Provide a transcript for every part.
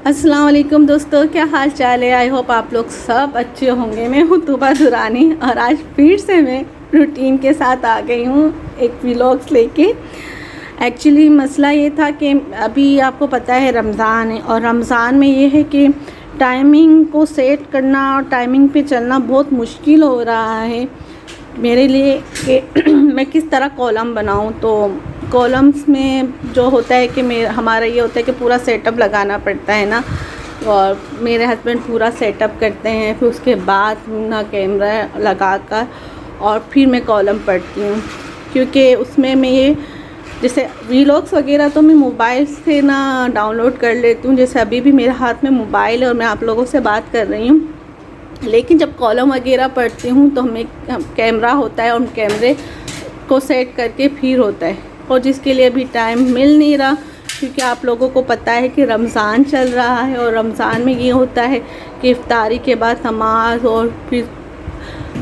अस्सलाम वालेकुम दोस्तों, क्या हाल चाल है। आई होप आप लोग सब अच्छे होंगे। मैं हूँ तुबा दुरानी और आज फिर से मैं रूटीन के साथ आ गई हूँ एक व्लॉग्स लेके। एक्चुअली मसला ये था कि अभी आपको पता है रमज़ान है और रमज़ान में ये है कि टाइमिंग को सेट करना और टाइमिंग पे चलना बहुत मुश्किल हो रहा है मेरे लिए कि मैं किस तरह कॉलम बनाऊँ। तो कॉलम्स में जो होता है कि हमारा ये होता है कि पूरा सेटअप लगाना पड़ता है ना, और मेरे हस्बैंड पूरा सेटअप करते हैं, फिर उसके बाद ना कैमरा लगा कर और फिर मैं कॉलम पढ़ती हूँ। क्योंकि उसमें मैं ये जैसे व्लॉग्स वगैरह तो मैं मोबाइल से ना डाउनलोड कर लेती हूँ, जैसे अभी भी मेरे हाथ में मोबाइल है और मैं आप लोगों से बात कर रही हूँ। लेकिन जब कॉलम वगैरह पढ़ती हूँ तो हमें कैमरा होता है और कैमरे को सेट करके फिर होता है, और जिसके लिए अभी टाइम मिल नहीं रहा। क्योंकि आप लोगों को पता है कि रमज़ान चल रहा है और रमज़ान में ये होता है कि इफ्तारी के बाद नमाज और फिर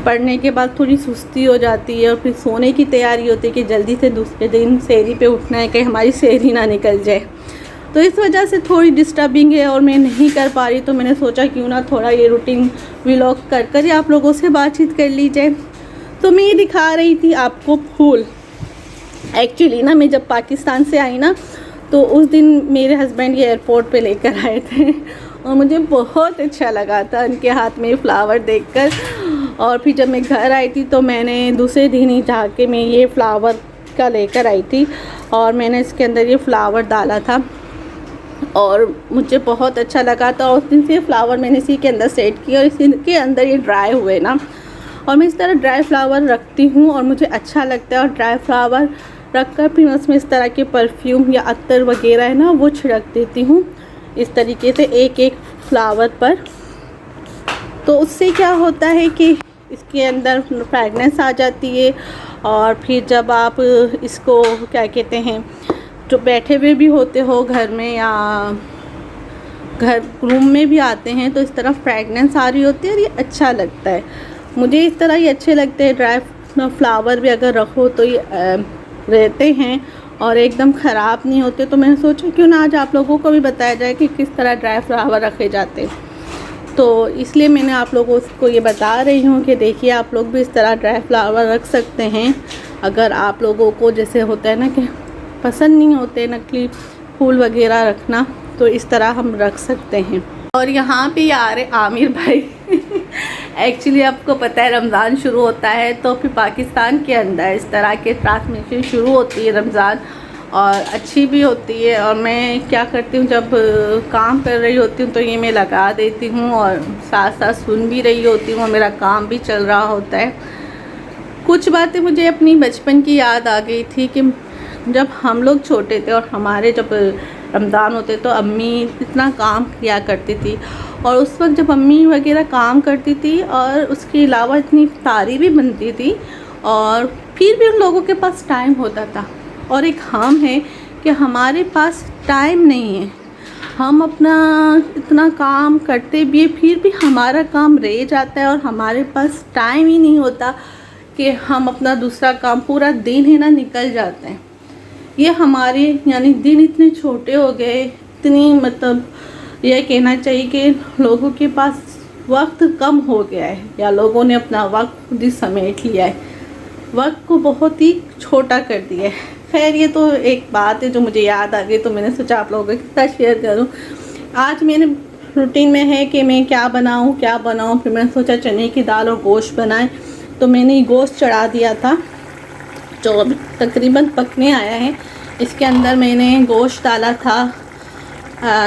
पढ़ने के बाद थोड़ी सुस्ती हो जाती है और फिर सोने की तैयारी होती है कि जल्दी से दूसरे दिन सहरी पे उठना है कि हमारी सहरी ना निकल जाए। तो इस वजह से थोड़ी डिस्टर्बिंग है और मैं नहीं कर पा रही। तो मैंने सोचा क्यों ना थोड़ा ये रूटीन व्लॉग कर कर ही आप लोगों से बातचीत कर ली जाए। तो मैं ये दिखा रही थी आपको फूल। एक्चुअली ना मैं जब पाकिस्तान से आई ना तो उस दिन मेरे हस्बैंड ये एयरपोर्ट पे लेकर आए थे और मुझे बहुत अच्छा लगा था उनके हाथ में फ्लावर देखकर। और फिर जब मैं घर आई थी तो मैंने दूसरे दिन ही जाके मैं ये फ्लावर का लेकर आई थी और मैंने इसके अंदर ये फ्लावर डाला था और मुझे बहुत अच्छा लगा था। और उस दिन से फ्लावर मैंने इसी के अंदर सेट किया और इसी के अंदर ये ड्राई हुए ना, और मैं इस तरह ड्राई फ्लावर रखती हूँ और मुझे अच्छा लगता है। और ड्राई फ्लावर रख कर फिर उसमें इस तरह के परफ्यूम या अत्तर वगैरह है ना वो छिड़क देती हूँ इस तरीके से एक एक फ्लावर पर। तो उससे क्या होता है कि इसके अंदर फ्रेगनेंस आ जाती है। और फिर जब आप इसको क्या कहते हैं, जो बैठे हुए भी होते हो घर में या घर रूम में भी आते हैं तो इस तरह फ्रेगनेंस आ रही होती है और ये अच्छा लगता है। मुझे इस तरह ही अच्छे लगते हैं। ड्राई फ्लावर भी अगर रखो तो ये रहते हैं और एकदम ख़राब नहीं होते। तो मैंने सोचा क्यों ना आज आप लोगों को भी बताया जाए कि किस तरह ड्राई फ्लावर रखे जाते हैं। तो इसलिए मैंने आप लोगों को ये बता रही हूँ कि देखिए आप लोग भी इस तरह ड्राई फ्लावर रख सकते हैं। अगर आप लोगों को जैसे होता है ना कि पसंद नहीं होते नकली फूल वगैरह रखना, तो इस तरह हम रख सकते हैं। और यहाँ पे आ रहे आमिर भाई एक्चुअली आपको पता है रमज़ान शुरू होता है तो फिर पाकिस्तान के अंदर इस तरह के ट्रांसमिशन शुरू होती है रमज़ान, और अच्छी भी होती है। और मैं क्या करती हूँ जब काम कर रही होती हूँ तो ये मैं लगा देती हूँ और साथ साथ सुन भी रही होती हूँ और मेरा काम भी चल रहा होता है। कुछ बातें मुझे अपनी बचपन की याद आ गई थी कि जब हम लोग छोटे थे और हमारे जब रमज़ान होते तो अम्मी इतना काम किया करती थी, और उस वक्त जब अम्मी वगैरह काम करती थी और उसके अलावा इतनी इफ्तारी भी बनती थी और फिर भी उन लोगों के पास टाइम होता था। और एक हम है कि हमारे पास टाइम नहीं है, हम अपना इतना काम करते भी फिर भी हमारा काम रह जाता है और हमारे पास टाइम ही नहीं होता कि हम अपना दूसरा काम, पूरा दिन है ना निकल जाते हैं। ये हमारे यानी दिन इतने छोटे हो गए, इतनी मतलब यह कहना चाहिए कि लोगों के पास वक्त कम हो गया है या लोगों ने अपना वक्त खुद ही समेट लिया है, वक्त को बहुत ही छोटा कर दिया है। खैर ये तो एक बात है जो मुझे याद आ गई तो मैंने सोचा आप लोगों के साथ शेयर करूं। आज मेरे रूटीन में है कि मैं क्या बनाऊं। फिर मैंने सोचा चने की दाल और गोश्त बनाएं, तो मैंने गोश्त चढ़ा दिया था जो अभी तकरीबन पकने आया है। इसके अंदर मैंने गोश्त डाला था,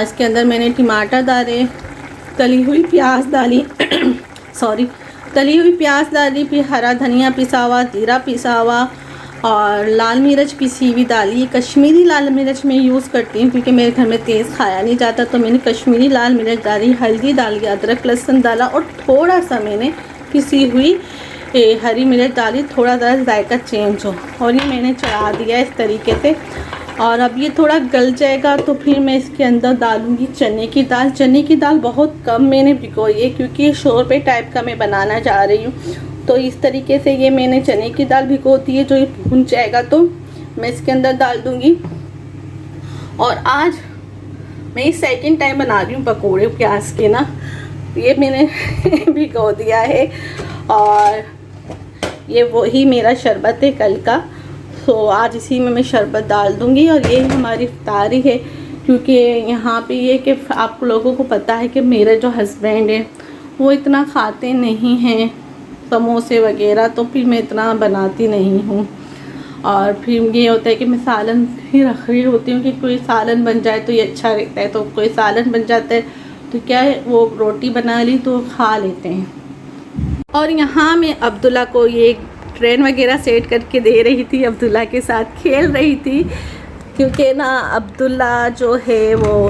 इसके अंदर मैंने टमाटर डाले, तली हुई प्याज डाली तली हुई प्याज डाली, फिर हरा धनिया पिसा हुआ, जीरा पिसा हुआ और लाल मिर्च पिसी हुई डाली। कश्मीरी लाल मिर्च मैं यूज़ करती हूँ क्योंकि मेरे घर में तेज़ खाया नहीं जाता, तो मैंने कश्मीरी लाल मिर्च डाली, हल्दी डाली, अदरक लहसुन डाला और थोड़ा सा मैंने पिसी हुई हरी मिर्च डाली, थोड़ा सा जायका चेंज हो। और ये मैंने चढ़ा दिया इस तरीके से। और अब ये थोड़ा गल जाएगा तो फिर मैं इसके अंदर डालूँगी चने की दाल। चने की दाल बहुत कम मैंने भिगोई है क्योंकि ये शोरबे टाइप का मैं बनाना चाह रही हूँ। तो इस तरीके से ये मैंने चने की दाल भिगोती है, जो ये भून जाएगा तो मैं इसके अंदर डाल दूँगी। और आज मैं इस सेकंड टाइम बना रही हूँ पकोड़े प्याज के ना। ये मैंने भिगो दिया है और ये वही मेरा शरबत है कल का। तो आज इसी में मैं शरबत डाल दूँगी और ये हमारी इफ्तारी है। क्योंकि यहाँ पे ये कि आप लोगों को पता है कि मेरे जो हस्बैंड हैं वो इतना खाते नहीं हैं समोसे वगैरह, तो फिर मैं इतना बनाती नहीं हूँ। और फिर ये होता है कि मैं सालन ही रख रही होती हूँ कि कोई सालन बन जाए तो ये अच्छा रहता है। तो कोई सालन बन जाता है तो क्या है, वो रोटी बना ली तो खा लेते हैं। और यहाँ मैं अब्दुल्ला को ये ट्रेन वगैरह सेट करके दे रही थी, अब्दुल्ला के साथ खेल रही थी। क्योंकि ना अब्दुल्ला जो है वो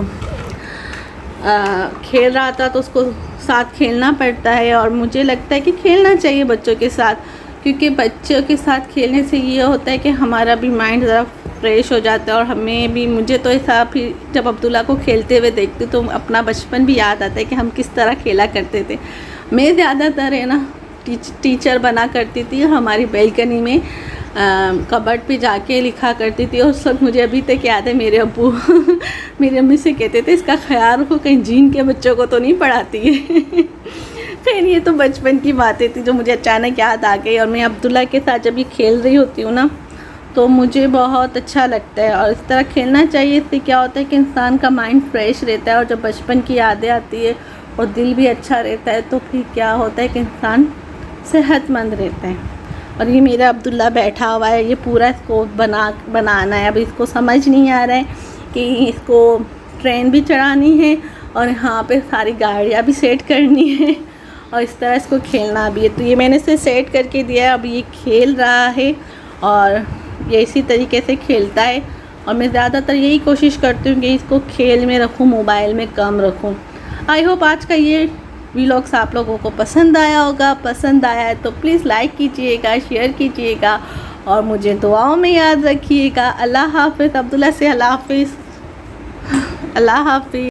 खेल रहा था तो उसको साथ खेलना पड़ता है। और मुझे लगता है कि खेलना चाहिए बच्चों के साथ, क्योंकि बच्चों के साथ खेलने से ये होता है कि हमारा भी माइंड ज़रा फ्रेश हो जाता है। और हमें भी, मुझे तो ऐसा फिर जब अब्दुल्ला को खेलते हुए देखती तो अपना बचपन भी याद आता है कि हम किस तरह खेला करते थे। मैं ज़्यादातर है ना टीचर बना करती थी, हमारी बेलकनी में कबर्ड पे जाके लिखा करती थी। और उस वक्त मुझे अभी तक याद है मेरे अब्बू मेरी अम्मी से कहते थे इसका ख्याल रखो कहीं जीन के बच्चों को तो नहीं पढ़ाती है। फिर ये तो बचपन की बातें थी जो मुझे अचानक याद आ गई। और मैं अब्दुल्ला के साथ जब ये खेल रही होती हूँ ना तो मुझे बहुत अच्छा लगता है। और इस तरह खेलना चाहिए, इससे क्या होता है कि इंसान का माइंड फ्रेश रहता है और जब बचपन की यादें आती है और दिल भी अच्छा रहता है तो फिर क्या होता है कि इंसान सेहतमंद रहता है। और ये मेरा अब्दुल्ला बैठा हुआ है, ये पूरा इसको बनाना है। अब इसको समझ नहीं आ रहा है कि इसको ट्रेन भी चढ़ानी है और यहाँ पे सारी गाड़ियाँ भी सेट करनी है और इस तरह इसको खेलना भी है। तो ये मैंने इसे सेट करके दिया है, अब ये खेल रहा है और ये इसी तरीके से खेलता है। और मैं ज़्यादातर यही कोशिश करती हूँ कि इसको खेल में रखूँ, मोबाइल में कम रखूँ। आई होप आज का ये व्लॉग्स आप लोगों को पसंद आया होगा। पसंद आया है तो प्लीज़ लाइक कीजिएगा, शेयर कीजिएगा और मुझे दुआओं में याद रखिएगा। अल्लाह हाफ़िज़। अब्दुल्ला से अल्लाह हाफ़िज़। अल्लाह हाफ़िज़।